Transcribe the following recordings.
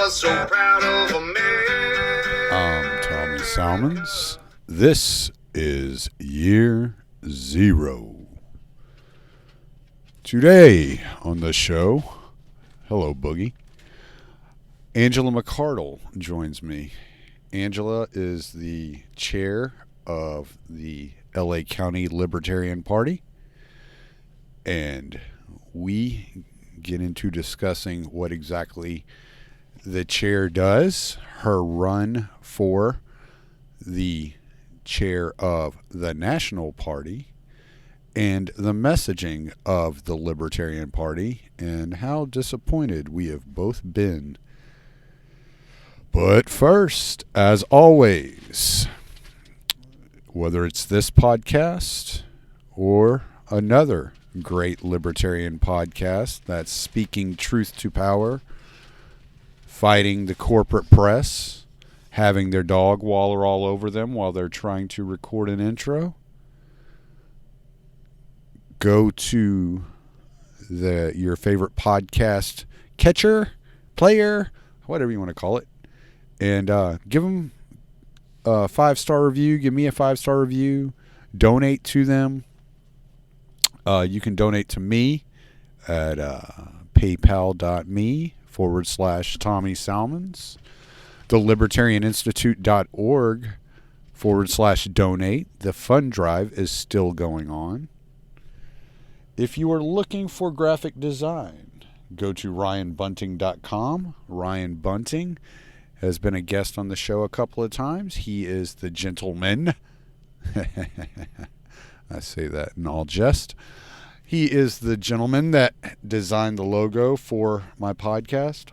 was so proud of a man. I'm Tommy Salmons. This is Year Zero. Today on the show, hello Boogie, Angela McArdle joins me. Angela is the chair of the LA County Libertarian Party, and we get into discussing what exactly the chair does, her run for the chair of the National Party, and the messaging of the Libertarian Party, and how disappointed we have both been. But first, as always, whether it's this podcast or another great libertarian podcast that's speaking truth to power, fighting the corporate press, having their dog waller all over them while they're trying to record an intro, go to your favorite podcast catcher, player, whatever you want to call it, and give them a 5-star review. Give me a 5-star review. Donate to them. You can donate to me at paypal.me/Tommy Salmons. thelibertarianinstitute.org/donate. The fund drive is still going on. If you are looking for graphic design, go to ryanbunting.com. Ryan Bunting has been a guest on the show a couple of times. He is the gentleman. I say that in all jest. He is the gentleman that designed the logo for my podcast,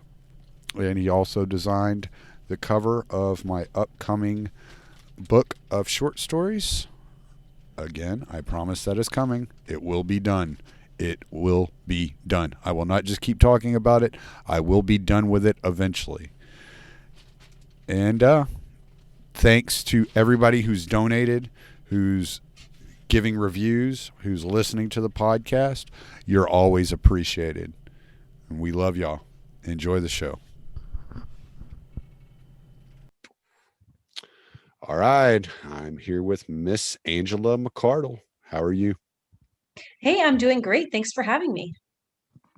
and he also designed the cover of my upcoming book of short stories. Again, I promise that is coming. It will be done. It will be done. I will not just keep talking about it. I will be done with it eventually. And thanks to everybody who's donated, who's giving reviews, who's listening to the podcast. You're always appreciated. And we love y'all. Enjoy the show. All right. I'm here with Miss Angela McArdle. How are you? Hey, I'm doing great. Thanks for having me.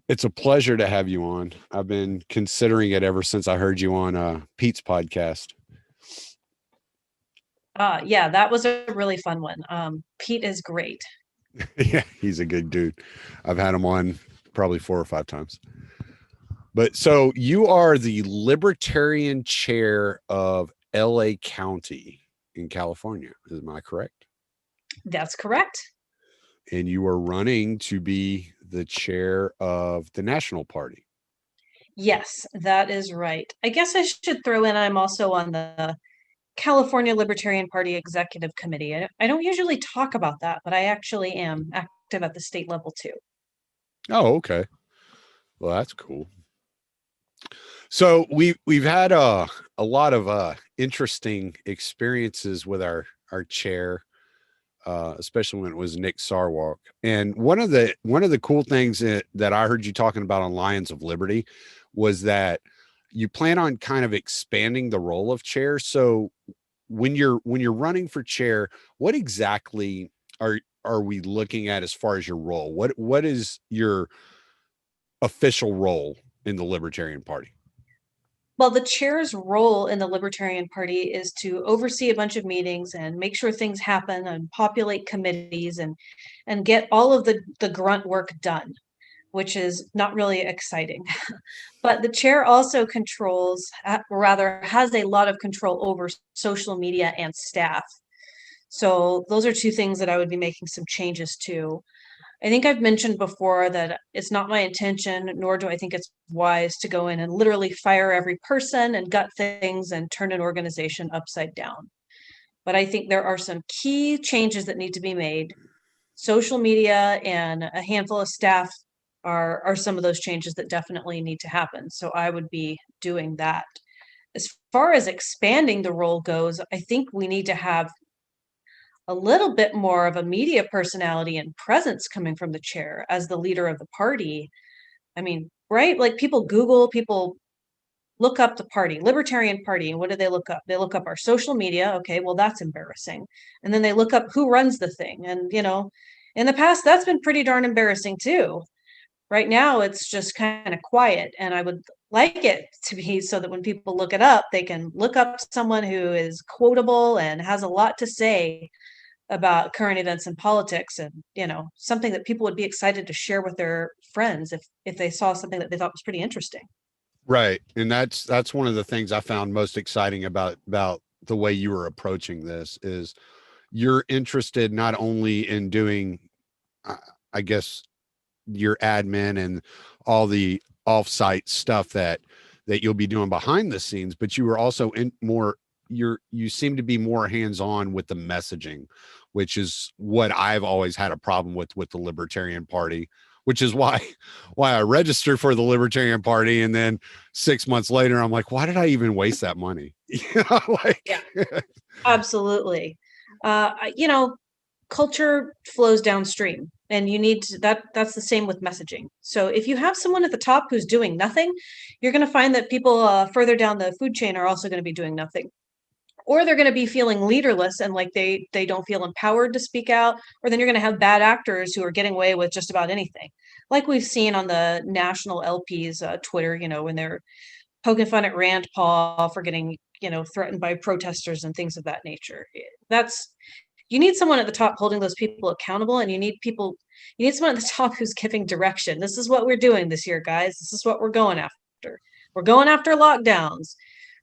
It's a pleasure to have you on. I've been considering it ever since I heard you on Pete's podcast. Yeah, that was a really fun one. Pete is great. Yeah, he's a good dude. I've had him on probably 4 or 5 times. But so you are the Libertarian chair of LA County in California. Am I correct? That's correct. And you are running to be the chair of the National Party. Yes, that is right. I guess I should throw in I'm also on the California Libertarian Party Executive Committee. I don't usually talk about that, but I actually am active at the state level too. Oh, okay. Well, that's cool. So we've had a lot of interesting experiences with our chair, especially when it was Nick Sarwark. And one of the cool things that I heard you talking about on Lions of Liberty was that you plan on kind of expanding the role of chair. So when you're running for chair, what exactly are we looking at as far as your role? What is your official role in the Libertarian Party? Well, the chair's role in the Libertarian Party is to oversee a bunch of meetings and make sure things happen and populate committees and get all of the grunt work done, which is not really exciting. But the chair also has a lot of control over social media and staff. So those are two things that I would be making some changes to. I think I've mentioned before that it's not my intention, nor do I think it's wise to go in and literally fire every person and gut things and turn an organization upside down. But I think there are some key changes that need to be made. Social media and a handful of staff are some of those changes that definitely need to happen. So I would be doing that. As far as expanding the role goes, I think we need to have a little bit more of a media personality and presence coming from the chair as the leader of the party. I mean, right? Like people Google, people look up the party, Libertarian Party. And what do they look up? They look up our social media. Okay, well, that's embarrassing. And then they look up who runs the thing. And, in the past, that's been pretty darn embarrassing too. Right now, it's just kind of quiet. And I would like it to be so that when people look it up, they can look up someone who is quotable and has a lot to say about current events and politics, and something that people would be excited to share with their friends if they saw something that they thought was pretty interesting. Right. And that's one of the things I found most exciting about the way you were approaching this is you're interested not only in doing uh, I guess your admin and all the offsite stuff that you'll be doing behind the scenes, but you were also in more you seem to be more hands-on with the messaging, which is what I've always had a problem with the Libertarian Party, which is why I registered for the Libertarian Party. And then 6 months later, I'm like, why did I even waste that money? Yeah, absolutely. Culture flows downstream, and you need to, that's the same with messaging. So if you have someone at the top who's doing nothing, you're going to find that people further down the food chain are also going to be doing nothing, or they're going to be feeling leaderless and like they don't feel empowered to speak out, or then you're going to have bad actors who are getting away with just about anything, like we've seen on the national LP's Twitter, when they're poking fun at Rand Paul for getting threatened by protesters and things of that nature. That's You need someone at the top holding those people accountable, and you need someone at the top who's giving direction. This is what we're doing this year, guys. This is what we're going after. We're going after lockdowns.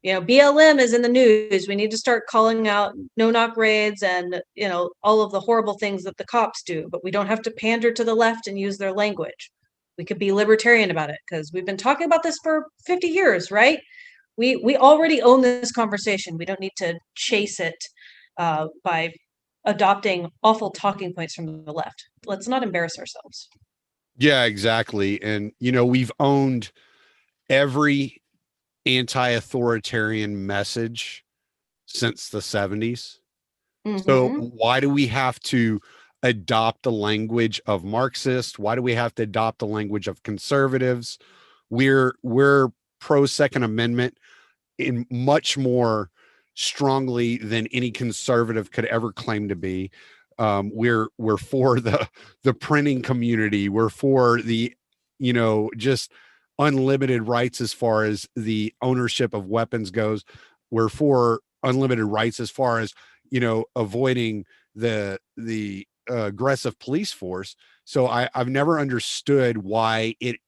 BLM is in the news. We need to start calling out no-knock raids and, all of the horrible things that the cops do, but we don't have to pander to the left and use their language. We could be libertarian about it because we've been talking about this for 50 years, right? We already own this conversation. We don't need to chase it by adopting awful talking points from the left. Let's not embarrass ourselves. Yeah, exactly. And we've owned every anti-authoritarian message since the 70s. So Mm-hmm. why do we have to adopt the language of Marxists? Why do we have to adopt the language of conservatives? We're pro Second Amendment in much more strongly than any conservative could ever claim to be. We're for the printing community. We're for the just unlimited rights as far as the ownership of weapons goes. We're for unlimited rights as far as avoiding the aggressive police force. So I've never understood why it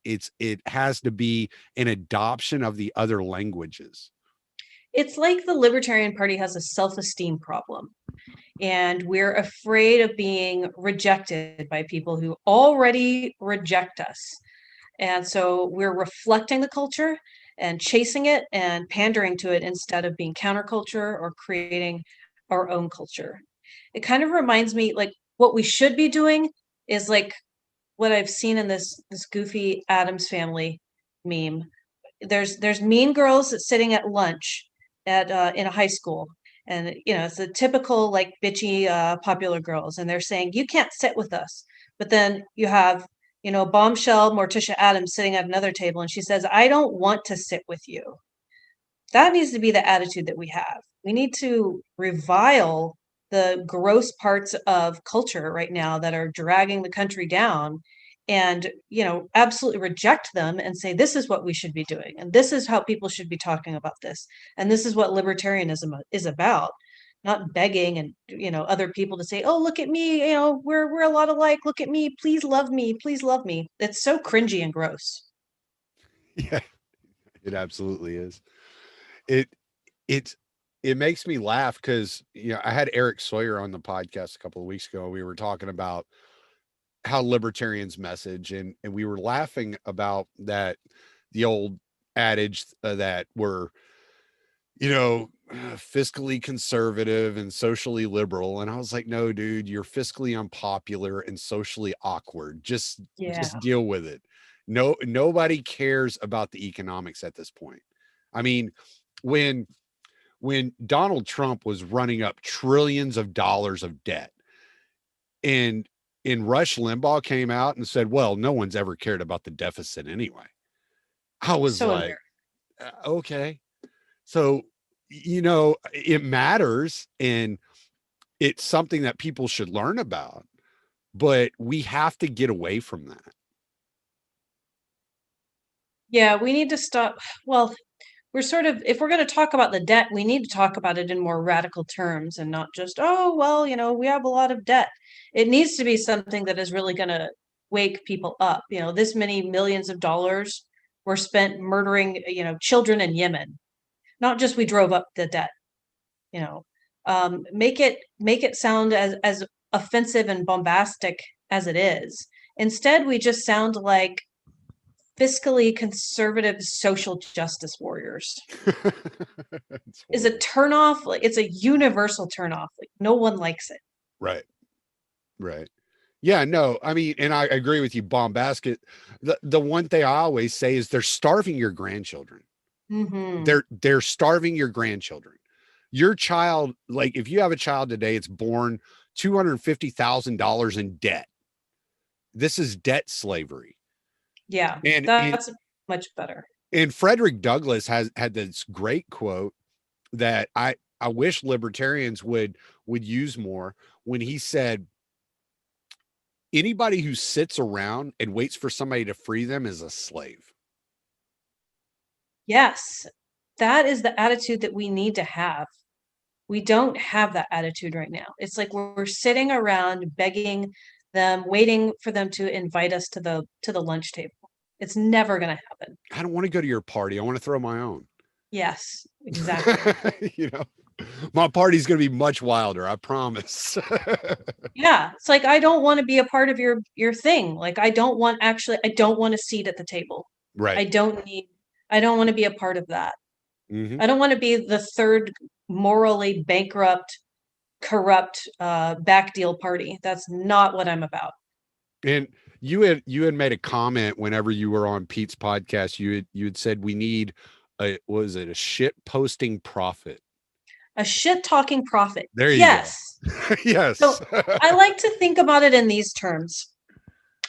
has to be an adoption of the other languages. It's like the Libertarian Party has a self-esteem problem, and we're afraid of being rejected by people who already reject us. And so we're reflecting the culture and chasing it and pandering to it instead of being counterculture or creating our own culture. It kind of reminds me, like, what we should be doing is like what I've seen in this goofy Adams Family meme. There's mean girls sitting at lunch at in a high school, and it's a typical like bitchy popular girls, and they're saying you can't sit with us. But then you have bombshell Morticia Adams sitting at another table, and she says, I don't want to sit with you. That needs to be the attitude that we have. We need to revile the gross parts of culture right now that are dragging the country down, and absolutely reject them and say this is what we should be doing, and this is how people should be talking about this, and this is what libertarianism is about. Not begging and other people to say, oh, look at me, we're a lot alike, look at me, please love me, please love me. It's so cringy and gross. Yeah, it absolutely is. It it it makes me laugh because I had Eric Sawyer on the podcast a couple of weeks ago. We were talking about how libertarians message, and we were laughing about that, the old adage that we're fiscally conservative and socially liberal. And I was like, no, dude, you're fiscally unpopular and socially awkward. Just Yeah. deal with it. No, nobody cares about the economics at this point. I mean, when Donald Trump was running up trillions of dollars of debt, and Rush Limbaugh came out and said, well, no one's ever cared about the deficit anyway. I was So like, embarrassing. Okay. So, it matters, and it's something that people should learn about, but we have to get away from that. Yeah, we need to stop. Well, we're sort of, if we're going to talk about the debt, we need to talk about it in more radical terms and not just, oh, well, we have a lot of debt. It needs to be something that is really going to wake people up. This many millions of dollars were spent murdering, children in Yemen. Not just we drove up the debt, you know. Make it sound as offensive and bombastic as it is. Instead, we just sound like fiscally conservative social justice warriors. Is a turnoff, like it's a universal turnoff. Like no one likes it. Right. Right. Yeah, no, I mean, and I agree with you, bombastic. The one thing I always say is they're starving your grandchildren. They're starving your grandchildren. Your child, like if you have a child today, it's born $250,000 in debt. This is debt slavery. Yeah, And that's much better. And Frederick Douglass had this great quote that I wish libertarians would use more, when he said, anybody who sits around and waits for somebody to free them is a slave. Yes, that is the attitude that we need to have. We don't have that attitude right now. It's like we're sitting around begging them, waiting for them to invite us to the lunch table. It's never going to happen. I don't want to go to your party. I want to throw my own. Yes, exactly. My party's going to be much wilder, I promise. Yeah, it's like I don't want to be a part of your thing. Like I don't want a seat at the table. Right. I don't want to be a part of that. Mm-hmm. I don't want to be the third morally bankrupt, corrupt back deal party. That's not what I'm about. And you had made a comment whenever you were on Pete's podcast. You had said we need a shit posting prophet. A shit talking prophet. There you yes. go. Yes. So I like to think about it in these terms.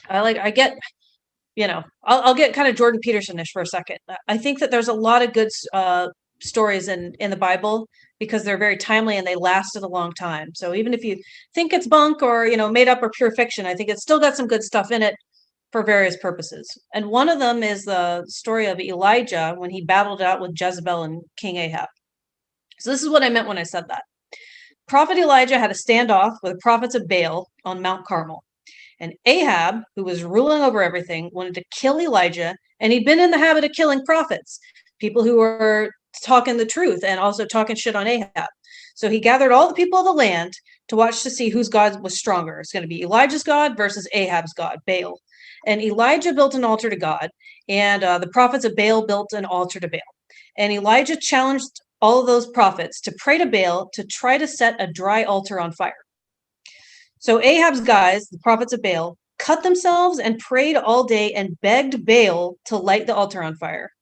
I'll get kind of Jordan Peterson-ish for a second. I think that there's a lot of good stories in the Bible because they're very timely and they lasted a long time. So even if you think it's bunk or, made up or pure fiction, I think it's still got some good stuff in it for various purposes. And one of them is the story of Elijah when he battled it out with Jezebel and King Ahab. So this is what I meant when I said that. Prophet Elijah had a standoff with the prophets of Baal on Mount Carmel. And Ahab, who was ruling over everything, wanted to kill Elijah, and he'd been in the habit of killing prophets, people who were talking the truth and also talking shit on Ahab. So he gathered all the people of the land to watch to see whose God was stronger. It's going to be Elijah's God versus Ahab's God, Baal. And Elijah built an altar to God, and the prophets of Baal built an altar to Baal. And Elijah challenged all of those prophets to pray to Baal to try to set a dry altar on fire. So Ahab's guys, the prophets of Baal, cut themselves and prayed all day and begged Baal to light the altar on fire.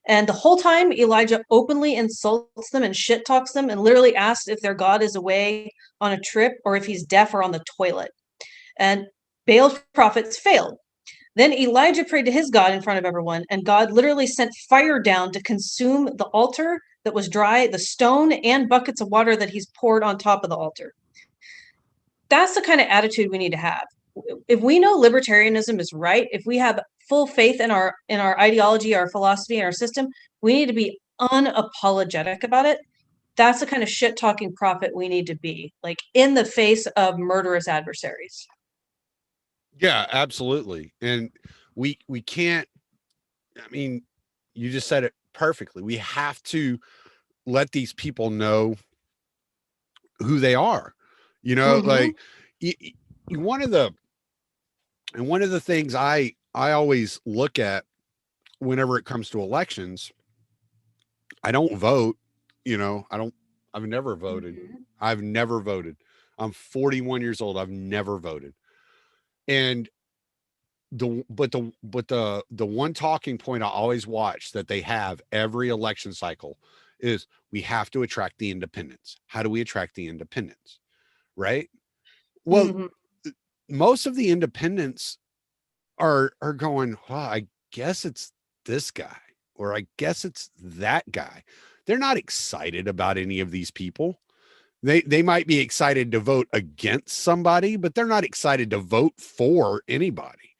And the whole time, Elijah openly insults them and shit talks them and literally asks if their God is away on a trip or if he's deaf or on the toilet. And Baal's prophets failed. Then Elijah prayed to his God in front of everyone, and God literally sent fire down to consume the altar that was dry, the stone, and buckets of water that he's poured on top of the altar. That's the kind of attitude we need to have. If we know libertarianism is right, if we have full faith in our ideology, our philosophy, and our system, we need to be unapologetic about it. That's the kind of shit talking prophet we need to be, like in the face of murderous adversaries. Yeah, absolutely. And we can't, I mean, you just said it perfectly. We have to let these people know who they are. Like one of the things I always look at whenever it comes to elections, I don't vote, I've never voted. I've never voted. I'm 41 years old. I've never voted. And the one talking point I always watch that they have every election cycle is we have to attract the independents. How do we attract the independents? Right? Well, most of the independents are going, well, I guess it's this guy or I guess it's that guy. They're not excited about any of these people. They might be excited to vote against somebody, but they're not excited to vote for anybody.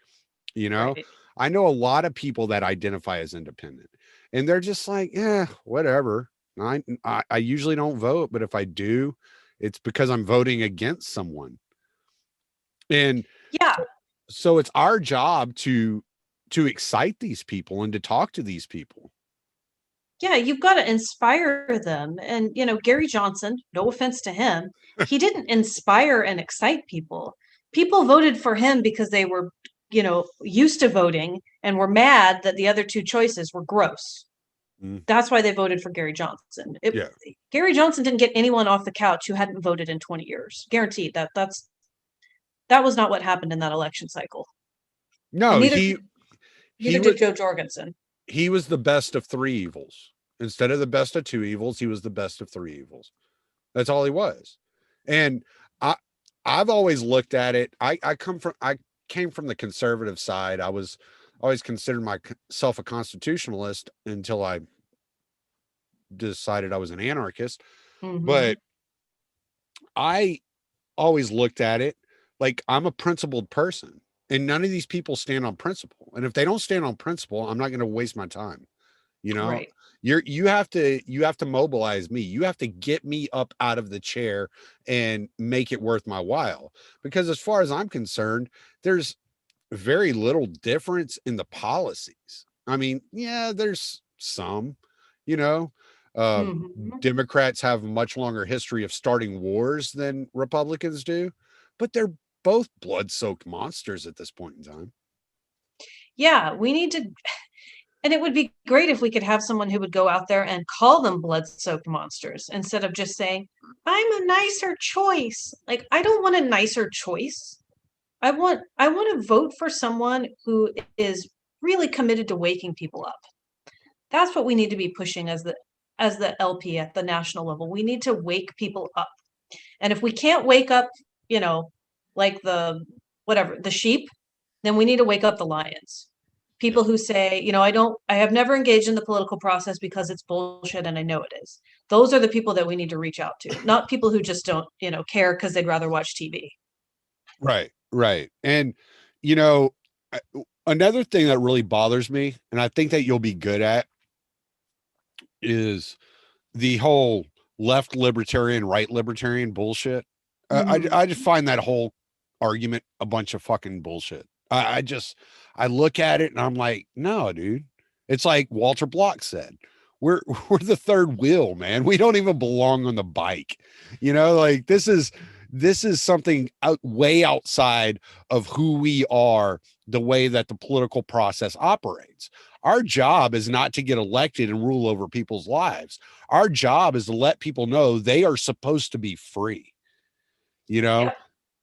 You know, Right. I know a lot of people that identify as independent, and they're just like, yeah, whatever. I usually don't vote, but if I do, it's because I'm voting against someone. And Yeah. so it's our job to excite these people and to talk to these people. Yeah, you've got to inspire them. And, Gary Johnson, no offense to him, he didn't inspire and excite people. People voted for him because they were, used to voting and were mad that the other two choices were gross. Mm. That's why they voted for Gary Johnson. Yeah. Gary Johnson didn't get anyone off the couch who hadn't voted in 20 years. Guaranteed that was not what happened in that election cycle. And No, neither was did Joe Jorgensen. he was the best of three evils. Instead of the best of two evils, he was the best of three evils. That's all he was. And I've always looked at it. I came from the conservative side. I was always considered myself a constitutionalist until I decided I was an anarchist. Mhm. But I always looked at it like I'm a principled person, and none of these people stand on principle. And if they don't stand on principle, I'm not going to waste my time. You know, Right. you have to mobilize me. You have to get me up out of the chair and make it worth my while. Because as far as I'm concerned, there's very little difference in the policies. I mean, yeah, there's some, you know, Mhm. Democrats have a much longer history of starting wars than Republicans do, but they're both blood-soaked monsters at this point in time. Yeah, we need to, and it would be great if we could have someone who would go out there and call them blood-soaked monsters instead of just saying, I'm a nicer choice. Like, I don't want a nicer choice. I want to vote for someone who is really committed to waking people up. That's what we need to be pushing as the LP at the national level. We need to wake people up. And if we can't wake up, like the sheep, then we need to wake up the lions. People who say, I have never engaged in the political process because it's bullshit and I know it is. Those are the people that we need to reach out to, not people who just don't, care because they'd rather watch TV. Right, right. And, you know, another thing that really bothers me, and I think that you'll be good at, is the whole left libertarian, right libertarian bullshit. Mhm. I just find that whole argument a bunch of fucking bullshit. I look at it and I'm like, no, dude. It's like Walter Block said. We're the third wheel, man. We don't even belong on the bike. You know, like this is something way outside of who we are, the way that the political process operates. Our job is not to get elected and rule over people's lives. Our job is to let people know they are supposed to be free, you know? Yep.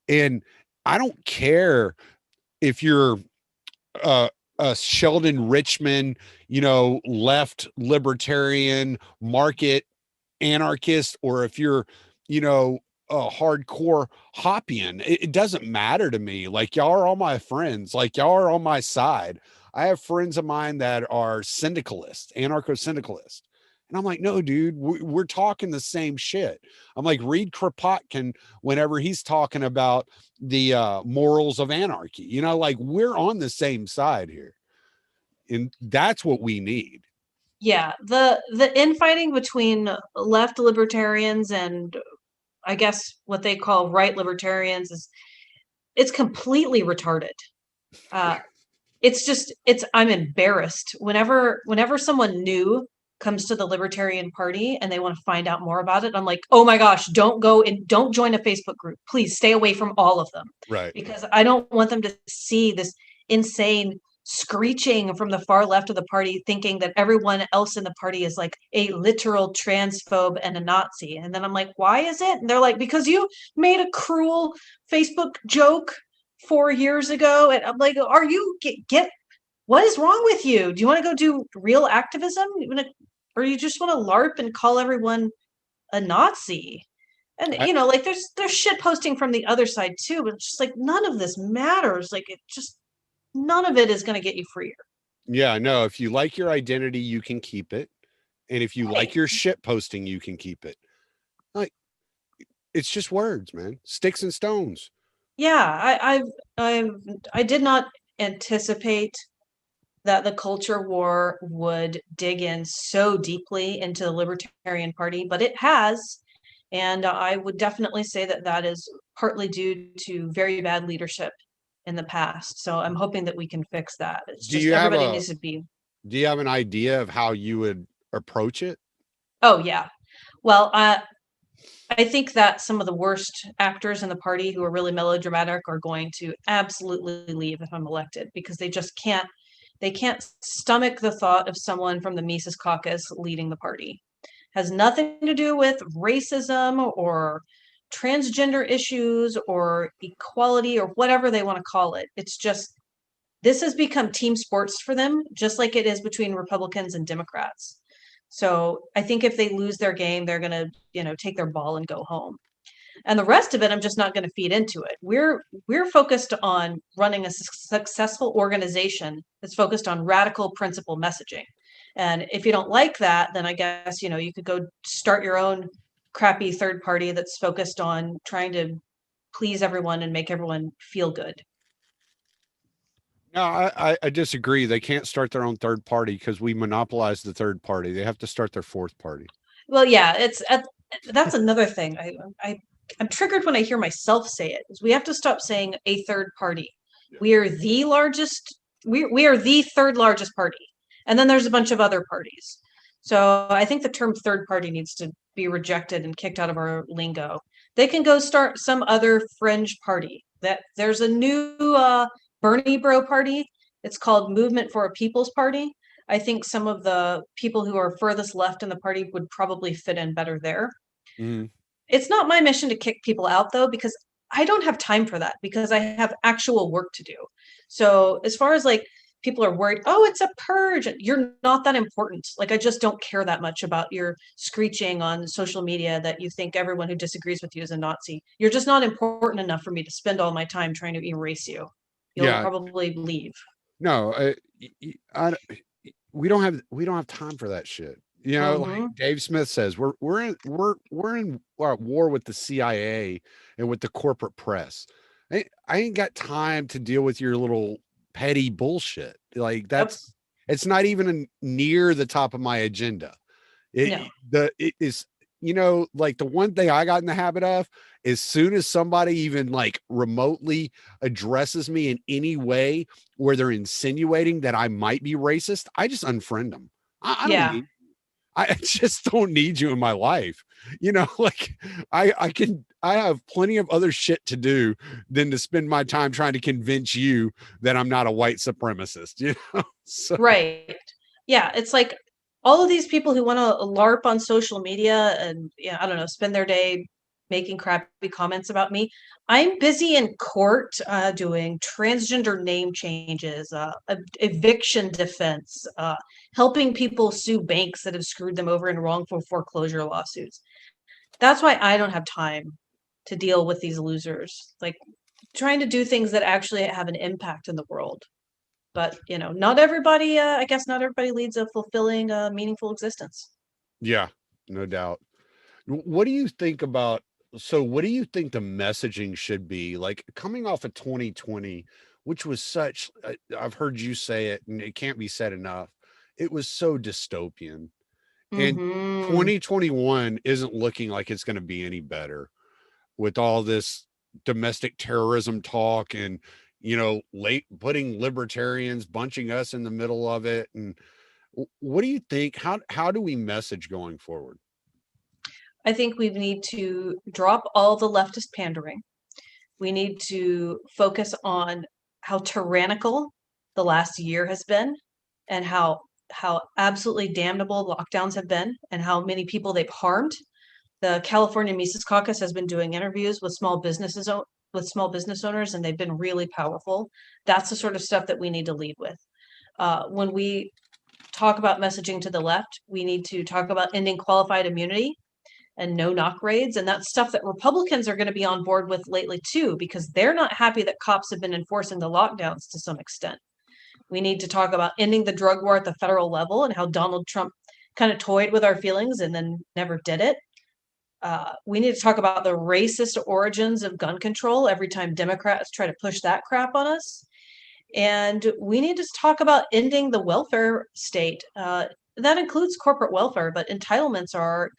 And I don't care if you're uh, a Sheldon Richman, left libertarian market anarchist, or if you're, a hardcore Hoppian. It doesn't matter to me. Like, y'all are all my friends. Like, y'all are on my side. I have friends of mine that are syndicalists, anarcho-syndicalists. And I'm like, no, dude, we're talking the same shit. I'm like, read Kropotkin whenever he's talking about the morals of anarchy. Like, we're on the same side here. And that's what we need. Yeah, the infighting between left libertarians and I guess what they call right libertarians it's completely retarded. Uh, I'm embarrassed whenever someone new comes to the Libertarian Party and they want to find out more about it. I'm like, oh my gosh, don't go and don't join a Facebook group. Please stay away from all of them. Right. Because I don't want them to see this insane screeching from the far left of the party thinking that everyone else in the party is like a literal transphobe and a Nazi. And then I'm like, why is it? And they're like, because you made a cruel Facebook joke 4 years ago. And I'm like, are you get what is wrong with you? Do you want to go do real activism? Or you just want to LARP and call everyone a Nazi? And like there's shit posting from the other side too, but it's just like none of this matters. Like none of it is going to get you freer. Yeah, no, if you like your identity, you can keep it. And if you like Right. your shit posting, you can keep it. Like, it's just words, man. Sticks and stones. Yeah, I did not anticipate that the culture war would dig in so deeply into the Libertarian Party, but it has. And I would definitely say that that is partly due to very bad leadership in the past. So I'm hoping that we can fix that. It's Do just you have everybody a needs to be, do you have an idea of how you would approach it? oh, yeah. Well, I think that some of the worst actors in the party who are really melodramatic are going to absolutely leave if I'm elected because they can't stomach the thought of someone from the Mises Caucus leading the party. Has nothing to do with racism or transgender issues or equality or whatever they want to call it. It's just this has become team sports for them, just like it is between Republicans and Democrats. So I think if they lose their game, they're going to, take their ball and go home. And the rest of it, I'm just not going to feed into it. We're focused on running a successful organization that's focused on radical principle messaging. And if you don't like that, then I guess, you could go start your own crappy third party that's focused on trying to please everyone and make everyone feel good. No, I disagree. They can't start their own third party because we monopolize the third party. They have to start their fourth party. Well, yeah, that's another thing. I'm triggered when I hear myself say it. Is we have to stop saying a third party. We are the largest. We are the third largest party, and then there's a bunch of other parties. So I think the term third party needs to be rejected and kicked out of our lingo. They can go start some other fringe party. That there's a new Bernie Bro party. It's called Movement for a People's Party. I think some of the people who are furthest left in the party would probably fit in better there. Mhm. It's not my mission to kick people out though, because I don't have time for that because I have actual work to do. So as far as like people are worried, oh, it's a purge, you're not that important. Like I just don't care that much about your screeching on social media that you think everyone who disagrees with you is a Nazi. You're just not important enough for me to spend all my time trying to erase you. You'll Yeah, probably leave. no, we don't have time for that shit. You know, like Hmm. Dave Smith says, we're in war with the CIA and with the corporate press. I ain't got time to deal with your little petty bullshit. Like Yep. it's not even near the top of my agenda. No. It is, like the one thing I got in the habit of, as soon as somebody even like remotely addresses me in any way where they're insinuating that I might be racist, I just unfriend them. I don't Yeah. need, I just don't need you in my life. Like I have plenty of other shit to do than to spend my time trying to convince you that I'm not a white supremacist, So Right. Yeah, it's like all of these people who wanna LARP on social media and, yeah, I don't know, spend their day making crappy comments about me. I'm busy in court, doing transgender name changes, eviction defense, helping people sue banks that have screwed them over in wrongful foreclosure lawsuits. That's why I don't have time to deal with these losers, like, trying to do things that actually have an impact in the world. But, not everybody, I guess not everybody leads a fulfilling, meaningful existence. yeah, no doubt. What do you think about what do you think the messaging should be like coming off of 2020, which was such I've heard you say it and it can't be said enough. It was so dystopian. And Mhm. 2021 isn't looking like it's going to be any better with all this domestic terrorism talk and late putting libertarians bunching us in the middle of it. And what do you think, how do we message going forward? I think we need to drop all the leftist pandering. We need to focus on how tyrannical the last year has been and how absolutely damnable lockdowns have been and how many people they've harmed. The California Mises Caucus has been doing interviews with small business owners, and they've been really powerful. That's the sort of stuff that we need to lead with. When we talk about messaging to the left, we need to talk about ending qualified immunity and no knock raids. And that's stuff that Republicans are going to be on board with lately too, because they're not happy that cops have been enforcing the lockdowns to some extent. We need to talk about ending the drug war at the federal level and how Donald Trump kind of toyed with our feelings and then never did it. We need to talk about the racist origins of gun control every time Democrats try to push that crap on us. And we need to talk about ending the welfare state. That includes corporate welfare, but entitlements are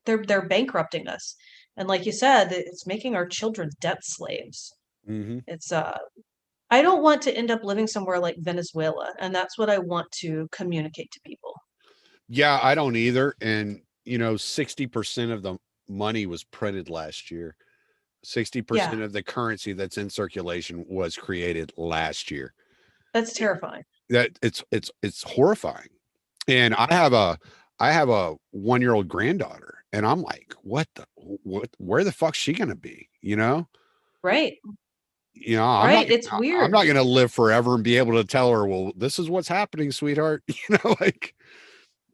they're bankrupting us. And like you said, it's making our children debt slaves. Mm-hmm. It's I don't want to end up living somewhere like Venezuela, and that's what I want to communicate to people. Yeah, I don't either. And 60% of the money was printed last year. 60% of the currency that's in circulation was created last year. That's terrifying. That it's horrifying. And I have a 1-year-old granddaughter, and I'm like, where the fuck's she gonna be? Right. Right. It's weird. I'm not gonna live forever and be able to tell her, well, this is what's happening, sweetheart. Like.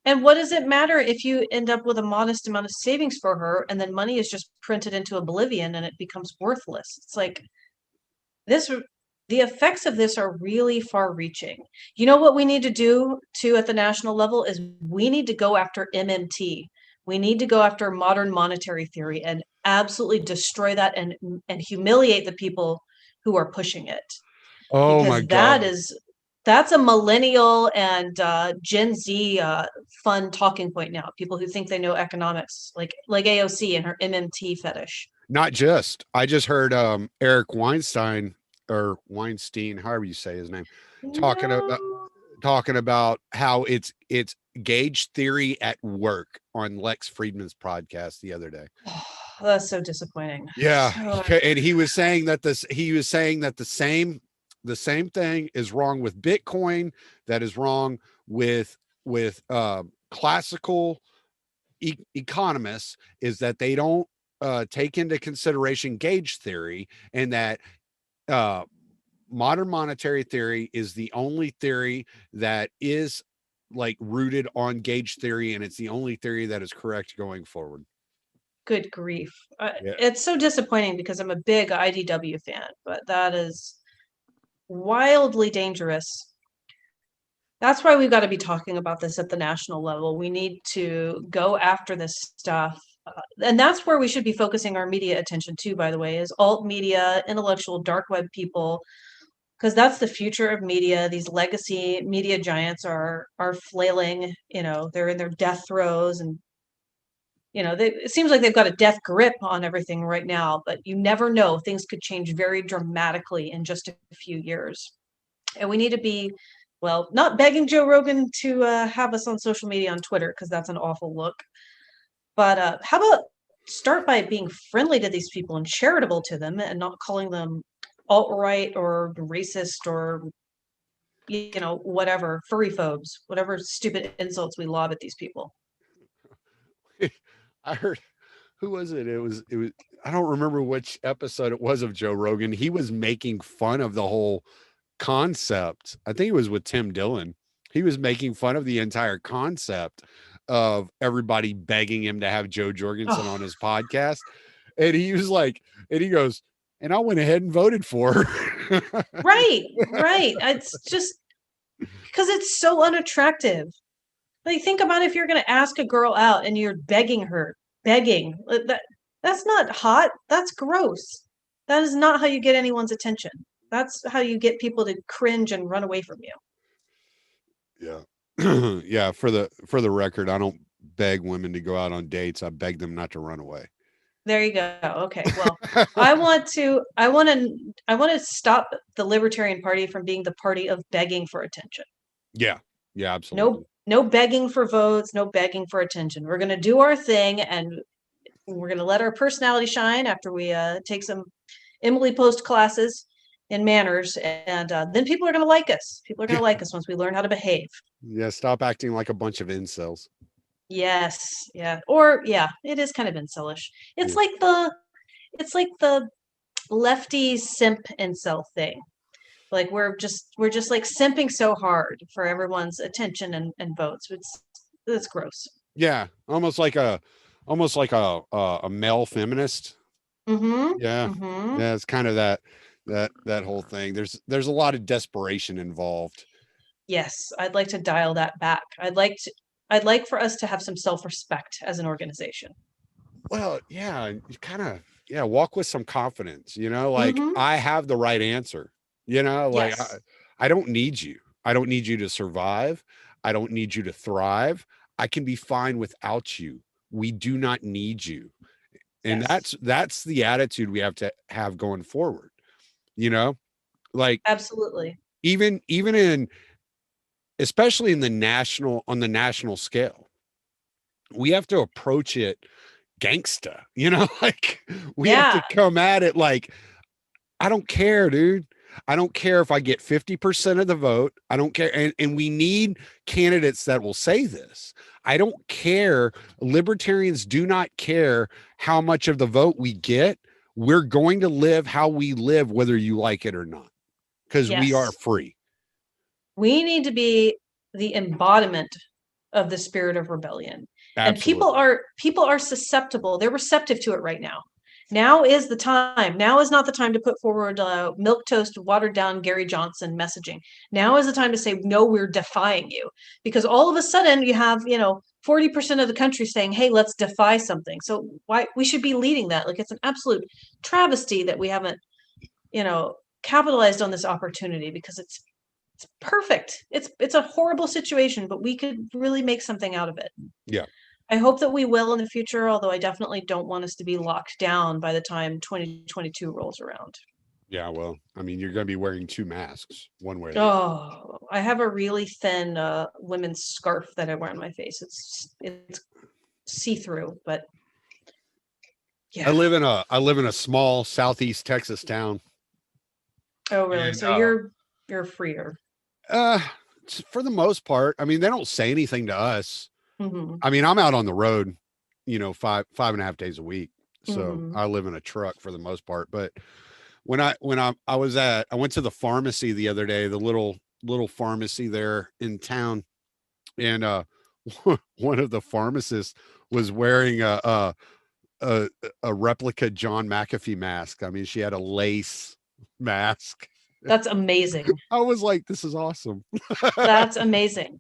And what does it matter if you end up with a modest amount of savings for her and then money is just printed into oblivion and it becomes worthless? It's like the effects of this are really far reaching. You know what we need to do too at the national level is we need to go after MMT. We need to go after modern monetary theory and absolutely destroy that and humiliate the people who are pushing it. Oh my God. That's a millennial and Gen Z fun talking point now. People who think they know economics, like AOC and her MMT fetish. Not just. I just heard Eric Weinstein, however you say his name, talking about how it's gauge theory at work on Lex Friedman's podcast the other day. That's so disappointing. Yeah, and he was saying that the same thing is wrong with Bitcoin, that is wrong with classical economists, is that they don't take into consideration gauge theory, and that modern monetary theory is the only theory that is like rooted on gauge theory, and it's the only theory that is correct going forward. Good grief. It's so disappointing because I'm a big IDW fan, but that is wildly dangerous. That's why we've got to be talking about this at the national level. We need to go after this stuff. And that's where we should be focusing our media attention too, by the way, is alt media, intellectual dark web people, because that's the future of media. These legacy media giants are flailing, they're in their death throes, and it seems like they've got a death grip on everything right now, but you never know. Things could change very dramatically in just a few years. And we need to be, well, not begging Joe Rogan to have us on social media on Twitter, because that's an awful look. But how about start by being friendly to these people and charitable to them and not calling them alt-right or racist or, whatever, furry phobes, whatever stupid insults we lob at these people. I heard, who was it? It was, I don't remember which episode it was of Joe Rogan. He was making fun of the whole concept. I think it was with Tim Dillon. He was making fun of the entire concept of everybody begging him to have Joe Jorgensen on his podcast. And he was like, and he goes, and I went ahead and voted for her. Right. It's just because it's so unattractive. Like, think about if you're going to ask a girl out and you're begging her. That's not hot. That's gross. That is not how you get anyone's attention. That's how you get people to cringe and run away from you. Yeah. Yeah. For the record, I don't beg women to go out on dates. I beg them not to run away. There you go. Okay. Well, I want to stop the Libertarian Party from being the party of begging for attention. Yeah. Yeah, absolutely. No begging for votes, no begging for attention. We're going to do our thing, and we're going to let our personality shine after we take some Emily Post classes in manners, and then people are going to like us. People are going to like us once we learn how to behave. Yeah, stop acting like a bunch of incels. Yes, yeah. Or it is kind of incelish. It's like the lefty simp incel thing. Like we're just like simping so hard for everyone's attention and votes. It's gross. Yeah, almost like a male feminist. Mm-hmm. Yeah, Mm-hmm. yeah, it's kind of that that whole thing. There's a lot of desperation involved. Yes, I'd like to dial that back. I'd like for us to have some self-respect as an organization. Well, yeah, you kind of walk with some confidence, like Mm-hmm. I have the right answer. Like Yes. I don't need you. I don't need you to survive. I don't need you to thrive. I can be fine without you. We do not need you. And Yes. that's the attitude we have to have going forward. You know, like Absolutely. even in especially in on the national scale, we have to approach it gangsta, like we have to Yeah. come at it like, I don't care, dude. I don't care if I get 50% of the vote. I don't care. And we need candidates that will say this. I don't care. Libertarians do not care how much of the vote we get. We're going to live how we live, whether you like it or not, because we are Yes. free. We need to be the embodiment of the spirit of rebellion. And Absolutely. people are susceptible. They're receptive to it right now. Now is the time. Now is not the time to put forward milk toast, watered down Gary Johnson messaging. Now is the time to say, no, we're defying you. Because all of a sudden you have, 40% of the country saying, hey, let's defy something. So why we should be leading that? Like, it's an absolute travesty that we haven't, capitalized on this opportunity, because it's perfect. It's a horrible situation, but we could really make something out of it. Yeah. I hope that we will in the future, although I definitely don't want us to be locked down by the time 2022 rolls around. Yeah. Well, I mean, you're going to be wearing 2 masks, one way or the other. Oh, I have a really thin women's scarf that I wear on my face. It's see-through, but yeah. I live in a small Southeast Texas town. Oh, really? And, So you're freer. uh, for the most part, I mean, they don't say anything to us. Hmm. I mean, I'm out on the road, 5.5 days a week. So Mhm. I live in a truck for the most part. But I went to the pharmacy the other day, the little pharmacy there in town, and one of the pharmacists was wearing a a replica John McAfee mask. I mean, she had a lace mask. That's amazing. I was like, this is awesome. That's amazing.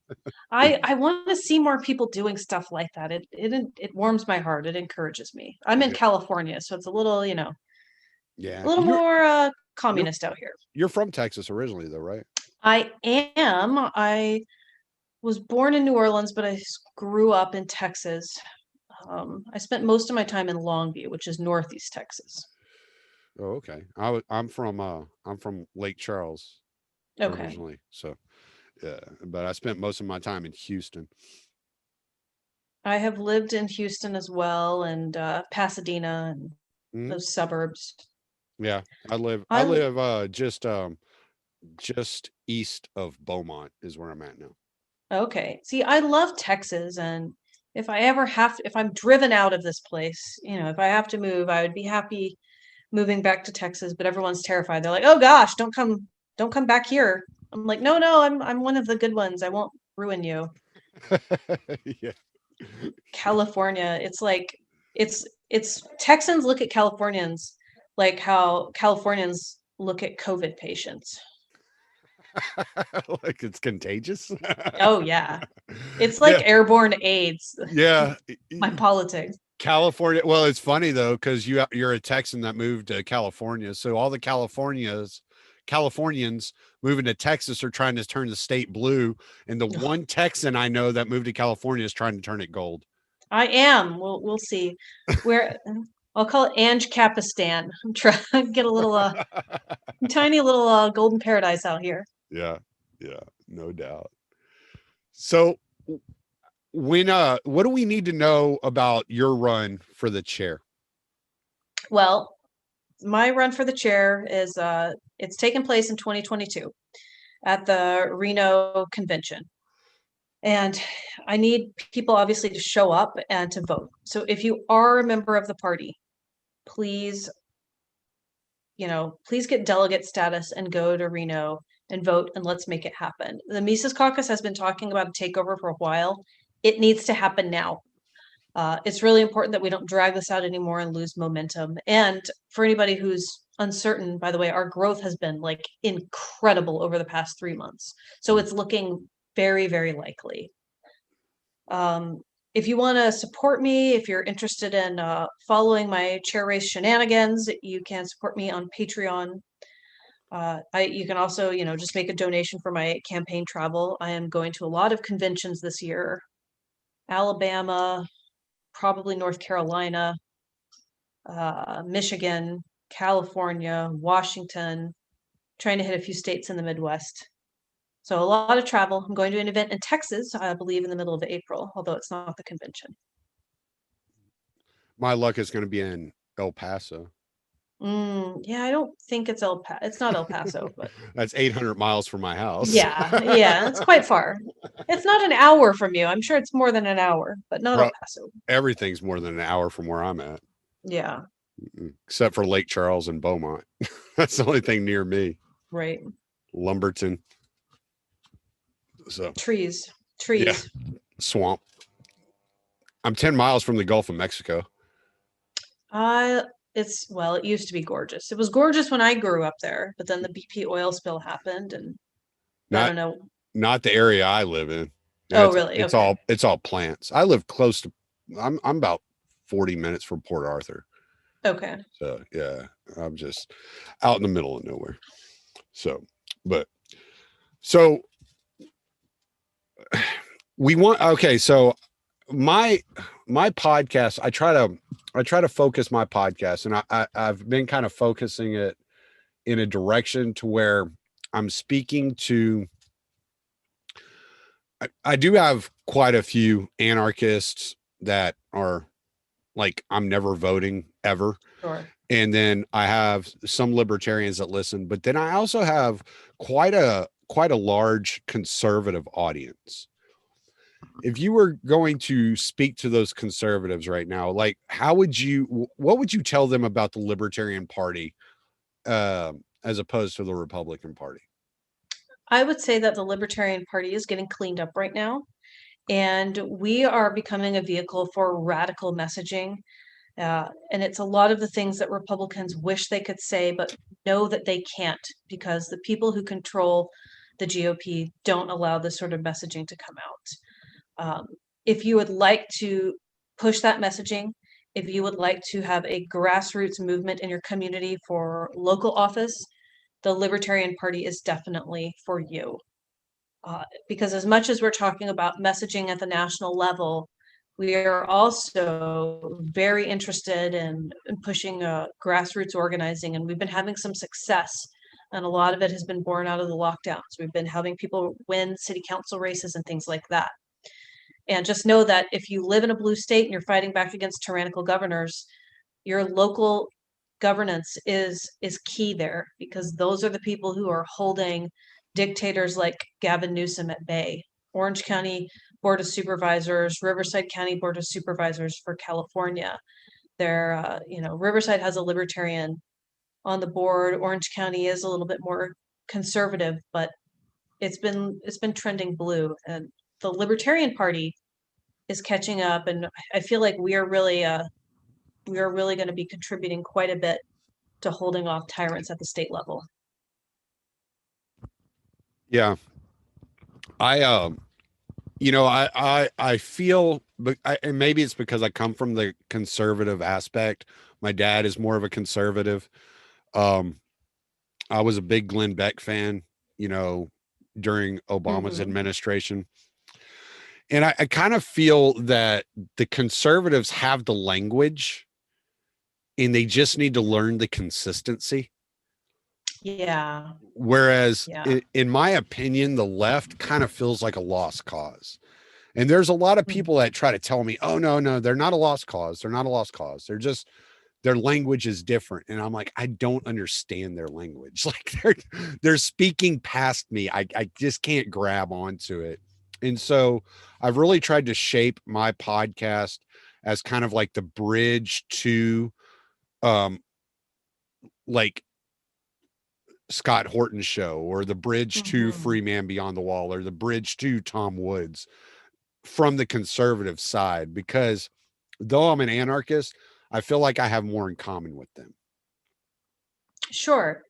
I want to see more people doing stuff like that. It warms my heart. It encourages me. I'm in Yeah. California, so it's a little, a Yeah. little more You're communist out here. you're from Texas originally though, right? I am. I was born in New Orleans, but grew up in Texas. I spent most of my time in Longview, which is Northeast Texas. Oh, okay. I'm from Lake Charles Okay. originally. So, yeah, but I spent most of my time in Houston. I have lived in Houston as well, and Pasadena and Mhm. those suburbs. Yeah, I I live just east of Beaumont is where I'm at now. Okay. See, I love Texas, and if I'm driven out of this place, if I have to move, I would be happy moving back to Texas, but everyone's terrified. They're like, "Oh gosh, don't come back here." I'm like, "No, no, I'm one of the good ones. I won't ruin you." Yeah. California, it's like it's Texans look at Californians like how Californians look at COVID patients. Like it's contagious. Oh yeah. It's Yeah. like airborne AIDS, Yeah. my politics. California. Well, it's funny though, because you're a Texan that moved to California. So all the Californians moving to Texas are trying to turn the state blue. And the one Texan I know that moved to California is trying to turn it gold. I am. We'll see. Where I'll call it Ange Capistan. I'm trying to get a little tiny little golden paradise out here. Yeah. Yeah. No doubt. So what do we need to know about your run for the chair? Well, my run for the chair is it's taken place in 2022 at the Reno convention. And I need people obviously to show up and to vote. So if you are a member of the party, please, please get delegate status and go to Reno and vote, and let's make it happen. The Mises Caucus has been talking about a takeover for a while. It needs to happen now. It's really important that we don't drag this out anymore and lose momentum. And for anybody who's uncertain, by the way, our growth has been like incredible over the past 3 months. So it's looking very, very likely. If you want to support me, if you're interested in following my chair race shenanigans, you can support me on Patreon. You can also, just make a donation for my campaign travel. I am going to a lot of conventions this year. Alabama, probably North Carolina, Michigan, California, Washington, trying to hit a few states in the Midwest. So a lot of travel. I'm going to an event in Texas, I believe in the middle of April, although it's not the convention. My luck is going to be in El Paso. Yeah, I don't think it's it's not El Paso, but That's 800 miles from my house. yeah, it's quite far. It's not an hour from you. I'm sure it's more than an hour, but not El Paso. Everything's more than an hour from where I'm at. Yeah. Except for Lake Charles and Beaumont. That's the only thing near me. Right. Lumberton. So trees. Yeah. Swamp. I'm 10 miles from the Gulf of Mexico. It used to be gorgeous. It was gorgeous when I grew up there, but then the BP oil spill happened, and I don't know. Not the area I live in. Really? It's all plants. I live close to. I'm about 40 minutes from Port Arthur. Okay. So yeah, I'm just out in the middle of nowhere. So we want. Okay, so my podcast. I try to focus my podcast, and I've been kind of focusing it in a direction to where I'm speaking to. I do have quite a few anarchists that are like, I'm never voting ever. Sure. And then I have some libertarians that listen, but then I also have quite a large conservative audience. If you were going to speak to those conservatives right now, like what would you tell them about the Libertarian Party as opposed to the Republican Party? I would say that the Libertarian Party is getting cleaned up right now, and we are becoming a vehicle for radical messaging. And it's a lot of the things that Republicans wish they could say, but know that they can't, because the people who control the GOP don't allow this sort of messaging to come out. If you would like to push that messaging, if you would like to have a grassroots movement in your community for local office, the Libertarian Party is definitely for you. Because as much as we're talking about messaging at the national level, we are also very interested in pushing grassroots organizing, and we've been having some success. And a lot of it has been born out of the lockdowns. We've been having people win city council races and things like that. And just know that if you live in a blue state and you're fighting back against tyrannical governors, your local governance is key there, because those are the people who are holding dictators like Gavin Newsom at bay. Orange County Board of Supervisors, Riverside County Board of Supervisors for California. Riverside has a libertarian on the board. Orange County is a little bit more conservative, but it's been trending blue, and the Libertarian Party is catching up, and I feel like we are really going to be contributing quite a bit to holding off tyrants at the state level. Yeah. I feel, and maybe it's because I come from the conservative aspect. My dad is more of a conservative. I was a big Glenn Beck fan, during Obama's administration. And I kind of feel that the conservatives have the language and they just need to learn the consistency. Yeah. Whereas in my opinion, the left kind of feels like a lost cause. And there's a lot of people that try to tell me, oh, no, they're not a lost cause. They're not a lost cause. They're just, their language is different. And I'm like, I don't understand their language. Like they're speaking past me. I just can't grab onto it. And so I've really tried to shape my podcast as kind of like the bridge to like Scott Horton's show, or the bridge to Free Man Beyond the Wall, or the bridge to Tom Woods from the conservative side, because though I'm an anarchist, I feel like I have more in common with them. Sure.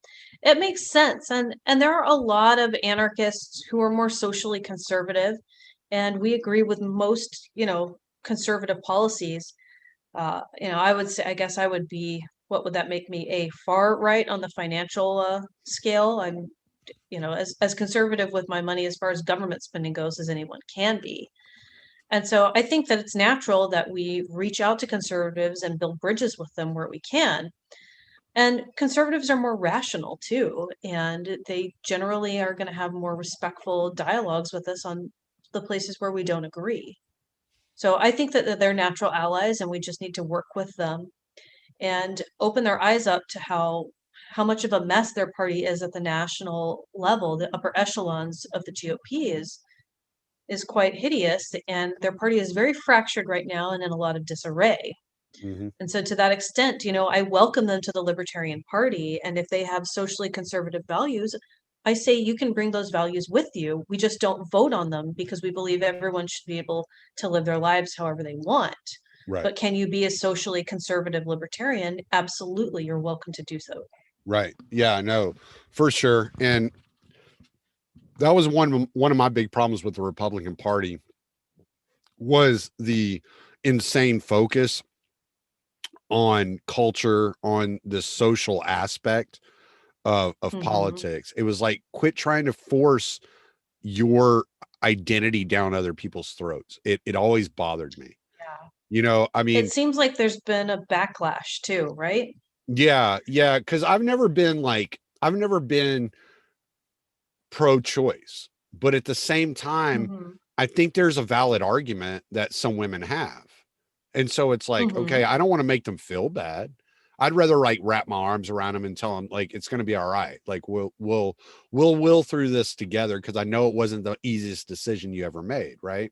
It makes sense. And there are a lot of anarchists who are more socially conservative, and we agree with most, conservative policies. I would say, I guess I would be, what would that make me? A far right on the financial scale. I'm, as conservative with my money as far as government spending goes as anyone can be. And so I think that it's natural that we reach out to conservatives and build bridges with them where we can. And conservatives are more rational too, and they generally are going to have more respectful dialogues with us on the places where we don't agree. So I think that they're natural allies, and we just need to work with them and open their eyes up to how much of a mess their party is at the national level. The upper echelons of the GOP is quite hideous, and their party is very fractured right now and in a lot of disarray. Hmm. And so to that extent, I welcome them to the Libertarian Party. And if they have socially conservative values, I say you can bring those values with you. We just don't vote on them because we believe everyone should be able to live their lives however they want. Right. But can you be a socially conservative libertarian? Absolutely, you're welcome to do so. Right. Yeah, no, for sure. And that was one of my big problems with the Republican Party was the insane focus on culture, on the social aspect of Hmm. politics. It was like, quit trying to force your identity down other people's throats. It always bothered me. Yeah. I It mean, seems like there's been a backlash too, right? yeah, because I've never been pro-choice, but at the same time, Hmm. I think there's a valid argument that some women have. And so it's like, Hmm. okay, I don't want to make them feel bad. I'd rather like wrap my arms around them and tell them like it's going to be all right. Like we'll will through this together because I know it wasn't the easiest decision you ever made, right?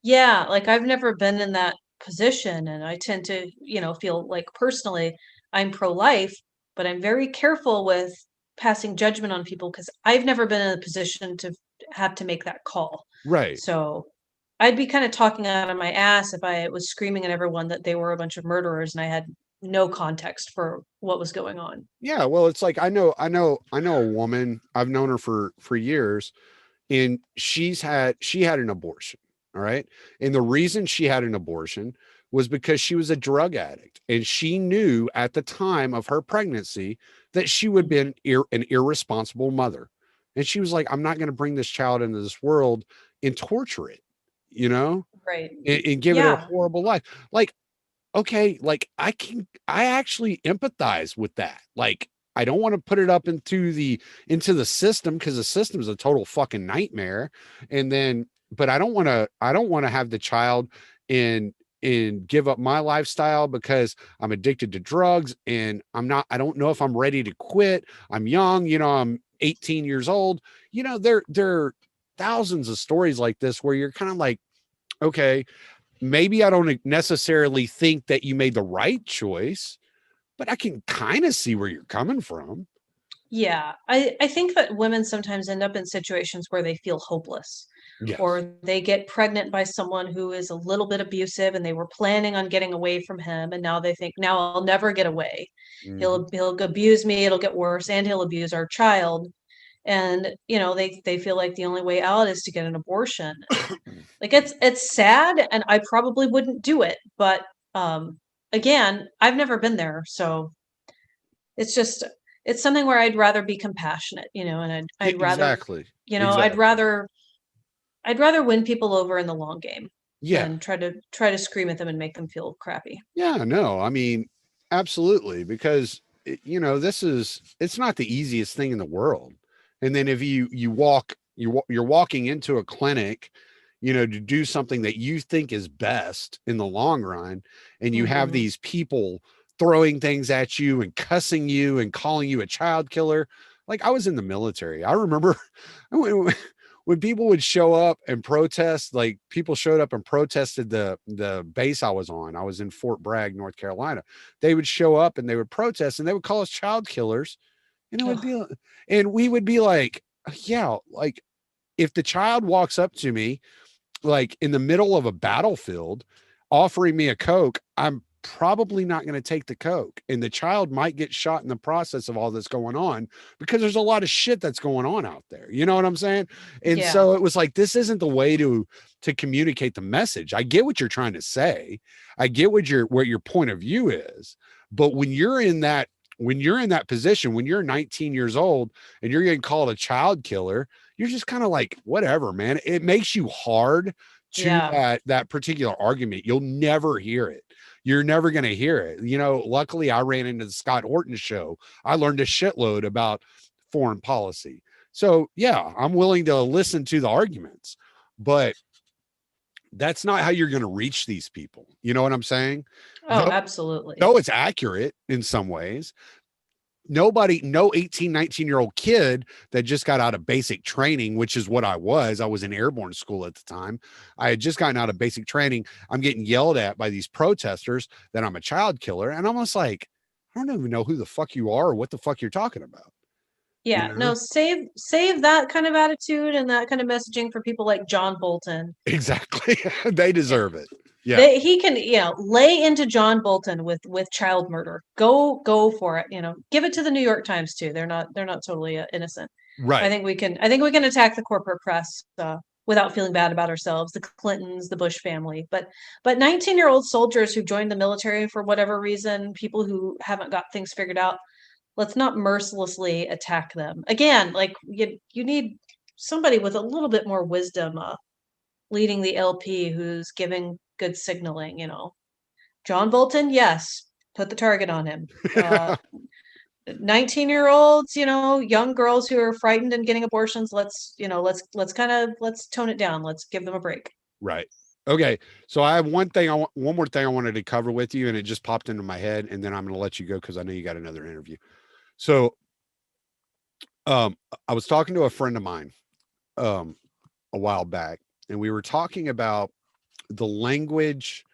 Yeah, like I've never been in that position, and I tend to, feel like personally I'm pro-life, but I'm very careful with passing judgment on people because I've never been in a position to have to make that call. Right. So I'd be kind of talking out of my ass if I was screaming at everyone that they were a bunch of murderers and I had no context for what was going on. Yeah. Well, it's like I know a woman. I've known her for years, and she had an abortion. All right. And the reason she had an abortion was because she was a drug addict. And she knew at the time of her pregnancy that she would be Mhm. an irresponsible mother. And she was like, I'm not going to bring this child into this world and torture it, you know, Right. and give it a Yeah. horrible life. Like, okay, like I actually empathize with that. Like, I don't want to put it up into the system because the system is a total fucking nightmare. And then, but I don't want to have the child and give up my lifestyle because I'm addicted to drugs and I don't know if I'm ready to quit. I'm young, I'm 18 years old. There are thousands of stories like this where you're kind of like, okay, maybe I don't necessarily think that you made the right choice, but I can kind of see where you're coming from. Yeah, I think that women sometimes end up in situations where they feel hopeless, Yes. or they get pregnant by someone who is a little bit abusive and they were planning on getting away from him, and now they think, now I'll never get away. Hmm. He'll abuse me, it'll get worse, and he'll abuse our child. And they feel like the only way out is to get an abortion. Like it's sad, and I probably wouldn't do it, but again, I've never been there, so it's just it's something where I'd rather be compassionate, and Yeah, I'd rather, exactly. I'd Exactly. rather win people over in the long game Yeah. than try to scream at them and make them feel crappy. Yeah. No, I mean, absolutely. Because, it's not the easiest thing in the world. And then if you're walking into a clinic, to do something that you think is best in the long run, and you have Mhm. these people throwing things at you and cussing you and calling you a child killer. Like I was in the military. I remember when people would show up and protest, like people showed up and protested the base I was on. I was in Fort Bragg, North Carolina. They would show up and they would protest and they would call us child killers. And it would Ugh. be, and we would be like, yeah, like if the child walks up to me, like in the middle of a battlefield, offering me a Coke, I'm probably not going to take the coke, and the child might get shot in the process of all this going on, because there's a lot of shit that's going on out there. You know what I'm saying? And Yeah. so it was like, this isn't the way to communicate the message. I get what you're trying to say. I get what your point of view is. But when you're in that position, when you're 19 years old and you're getting called a child killer, you're just kind of like, whatever, man. It makes you hard to Yeah. that particular argument. You'll never hear it. You're never going to hear it. You know, luckily I ran into the Scott Horton show. I learned a shitload about foreign policy. So yeah, I'm willing to listen to the arguments, but that's not how you're going to reach these people. You know what I'm saying? Oh, absolutely. Though it's accurate in some ways, no 18, 19-year-old kid that just got out of basic training, which is what I was in airborne school at the time. I had just gotten out of basic training. I'm getting yelled at by these protesters that I'm a child killer. And I'm almost like, I don't even know who the fuck you are or what the fuck you're talking about. Yeah, no, save that kind of attitude and that kind of messaging for people like John Bolton. Exactly. They deserve it. Yeah. He can, lay into John Bolton with child murder. Go for it. Give it to the New York Times too. They're not totally innocent. Right. I think we can attack the corporate press without feeling bad about ourselves. The Clintons, the Bush family, but 19-year-old soldiers who joined the military for whatever reason, people who haven't got things figured out. Let's not mercilessly attack them. Again, like you need somebody with a little bit more wisdom leading the LP who's giving good signaling. John Bolton, yes, put the target on him. 19-year-olds, young girls who are frightened and getting abortions, let's tone it down. Let's give them a break. Right. Okay. So I have one more thing I wanted to cover with you, and it just popped into my head, and then I'm going to let you go because I know you got another interview. So I was talking to a friend of mine a while back, and we were talking about the language.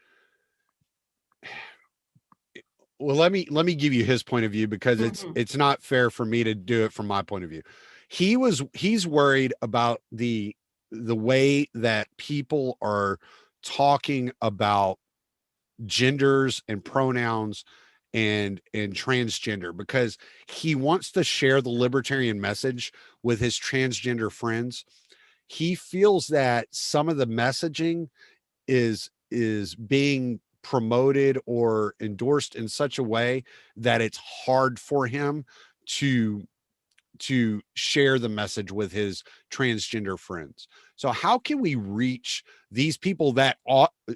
Well, let me give you his point of view, because it's not fair for me to do it from my point of view. He's worried about the way that people are talking about genders and pronouns and transgender, because he wants to share the libertarian message with his transgender friends. He feels that some of the messaging is being promoted or endorsed in such a way that it's hard for him to share the message with his transgender friends. So how can we reach these people that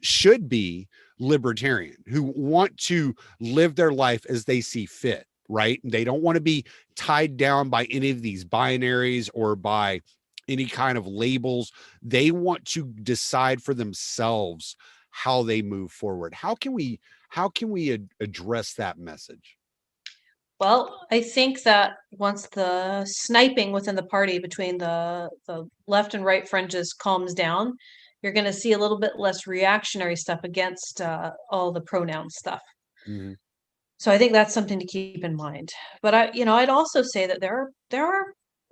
should be libertarian, who want to live their life as they see fit, right? They don't want to be tied down by any of these binaries or by any kind of labels. They want to decide for themselves how they move forward. How can we address that message? Well, I think that once the sniping within the party between the left and right fringes calms down, you're going to see a little bit less reactionary stuff against all the pronoun stuff. Mm-hmm. So I think that's something to keep in mind. But I'd also say that there are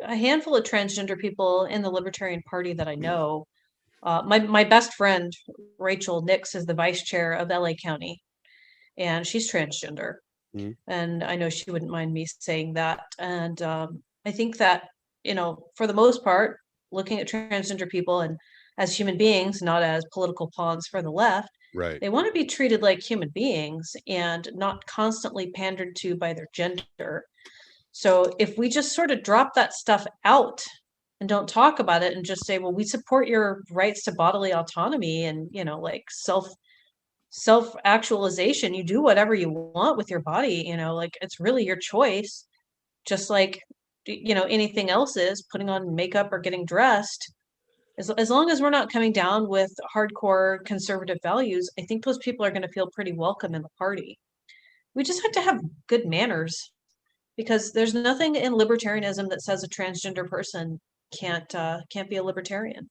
a handful of transgender people in the Libertarian Party that I know. My best friend, Rachel Nix, is the vice chair of LA County, and she's transgender. Mm-hmm. And I know she wouldn't mind me saying that. And I think that, for the most part, looking at transgender people and as human beings, not as political pawns for the left, right, they want to be treated like human beings and not constantly pandered to by their gender. So if we just sort of drop that stuff out and don't talk about it and just say, well, we support your rights to bodily autonomy and, like self-actualization, you do whatever you want with your body, like it's really your choice, just like anything else is, putting on makeup or getting dressed. As long as we're not coming down with hardcore conservative values, I think those people are going to feel pretty welcome in the party. We just have to have good manners, because there's nothing in libertarianism that says a transgender person can't be a libertarian.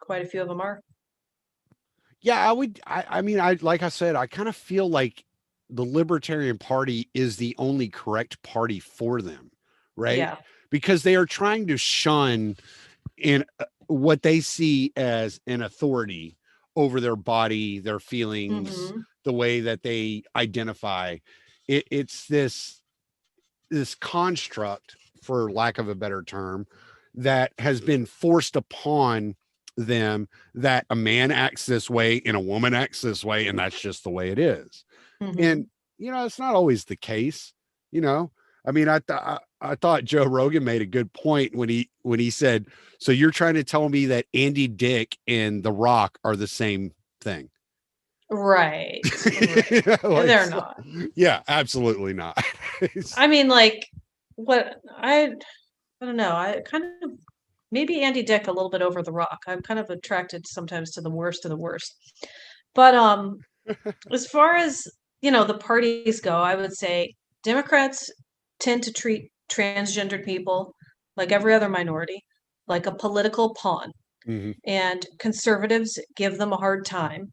Quite a few of them are. Yeah, I mean, like I said, I kind of feel like the Libertarian Party is the only correct party for them, right? Yeah. Because they are trying to shun in what they see as an authority over their body, their feelings, Mhm. the way that they identify. It's this construct, for lack of a better term, that has been forced upon them, that a man acts this way and a woman acts this way, and that's just the way it is. And Mhm. it's not always the case. I mean, I thought Joe Rogan made a good point when he said, so you're trying to tell me that Andy Dick and The Rock are the same thing? Right. Right. They're not. Yeah, absolutely not. I mean, like, what I don't know. I kind of maybe Andy Dick a little bit over The Rock. I'm kind of attracted sometimes to the worst of the worst. But as far as, the parties go, I would say Democrats tend to treat transgendered people like every other minority, like a political pawn. Mhm. And conservatives give them a hard time.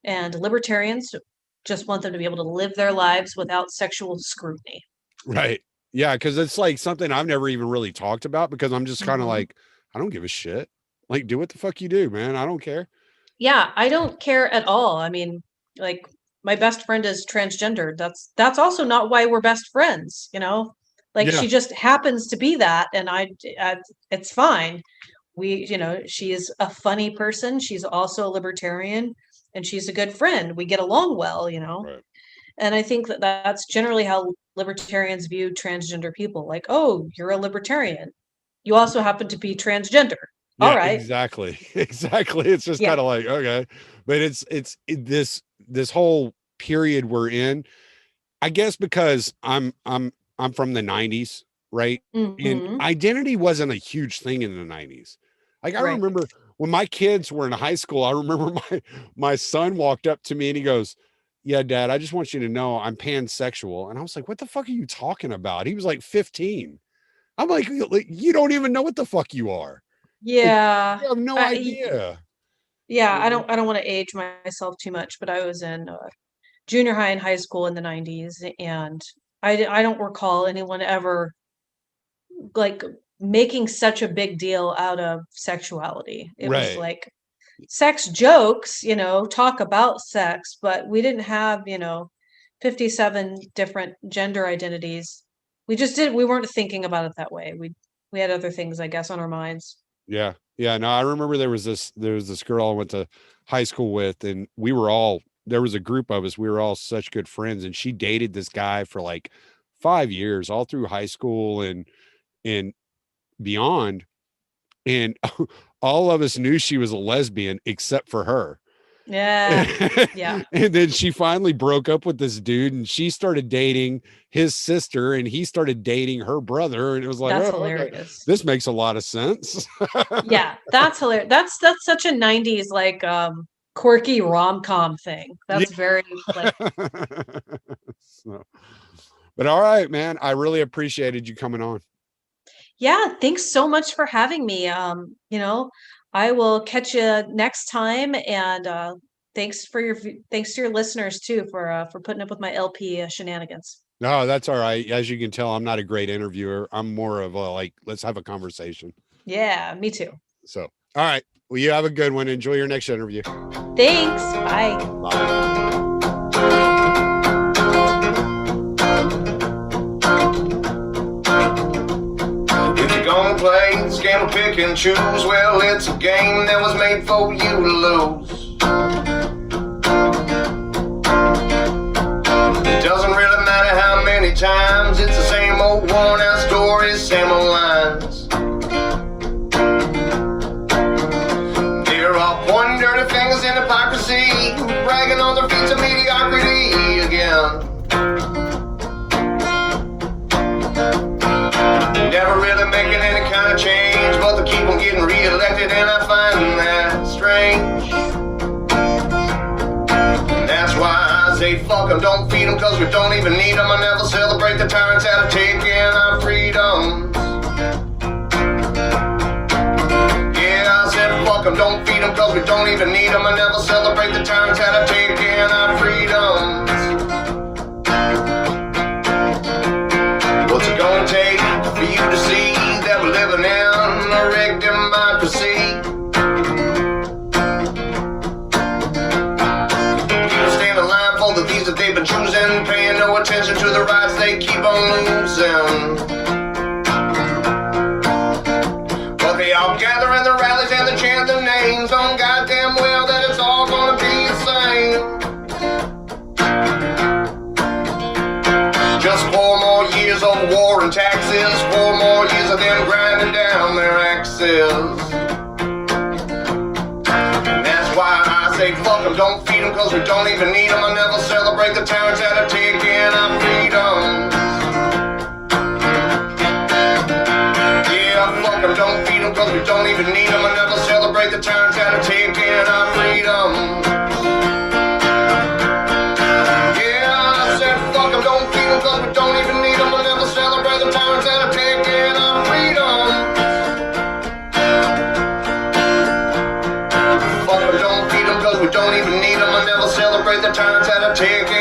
And libertarians just want them to be able to live their lives without sexual scrutiny. Right. Yeah, because it's like something I've never even really talked about, because I'm just kind of Mhm. like, I don't give a shit. Like, do what the fuck you do, man. I don't care. Yeah, I don't care at all. I mean, like my best friend is transgender. That's also not why we're best friends, you know? Like Yeah. she just happens to be that and it's fine. She is a funny person. She's also a libertarian and she's a good friend. We get along well, you know? Right. And I think that that's generally how libertarians view transgender people. Like, oh, you're a libertarian. You also happen to be transgender. All Yeah, right. exactly. Exactly. It's just Yeah. kind of like, okay. But this whole period we're in, I guess because I'm from the 90s, right? And Hmm. identity wasn't a huge thing in the 90s. Like, I Right. remember when my kids were in high school, I remember my son walked up to me and he goes, "Yeah, Dad, I just want you to know I'm pansexual." And I was like, "What the fuck are you talking about?" He was like 15. I'm like, you don't even know what the fuck you are. Like, Yeah. you have no idea. Yeah, You know? I don't want to age myself too much, but I was in junior high and high school in the 90s and I don't recall anyone ever like making such a big deal out of sexuality. It was Right. like sex jokes, talk about sex, but we didn't have, 57 different gender identities. We weren't thinking about it that way. We had other things, I guess, on our minds. Yeah. Yeah. No, I remember there was this girl I went to high school with, and there was a group of us. We were all such good friends, and she dated this guy for like 5 years, all through high school and beyond. And all of us knew she was a lesbian except for her. Yeah. Yeah. And then she finally broke up with this dude, and she started dating his sister, and he started dating her brother. And it was like, That's oh, okay, hilarious. this makes a lot of sense. Yeah, that's hilarious. That's such a 90s like quirky rom-com thing. Yeah. That's very like So, but all right, man, I really appreciated you coming on. yeah, thanks so much for having me. I will catch you next time and thanks to your listeners too for putting up with my LP shenanigans. No, that's all right. As you can tell, I'm not a great interviewer. I'm more of a like, let's have a conversation. Yeah, me too. So, all right. Well, you have a good one. Enjoy your next interview. Thanks. Bye. Bye. If you're gonna play, scandal, pick and choose, well, it's a game that was made for you to lose. It doesn't really matter how many times, it's the same old worn out stories, same old lines. They're all pointing dirty fingers in hypocrisy, bragging on their feats of mediocrity again. Never really making any kind of change, but they keep on getting re-elected, and I find that strange. And that's why I say fuck them, don't feed them, cause we don't even need them. I never celebrate the tyrants out of taking our freedoms. Yeah, I said fuck them, don't feed them, cause we don't even need them. I never celebrate the tyrants out of taking our freedoms. What's it gonna take for you to see that we're living in a rigged democracy? more years of them grinding down their axes. And that's why I say fuck them, don't feed them, cause we don't even need them. I never celebrate the tyrants that are taking our freedom. Yeah, fuck them, don't feed them, cause we don't even need them. I never celebrate the tyrants that are taking our freedom. Don't feed them cause we don't even need them. We'll never celebrate the tyrants that are taking our freedom. Fuck them, don't feed them cause we don't even need them. We'll never celebrate the tyrants that are taking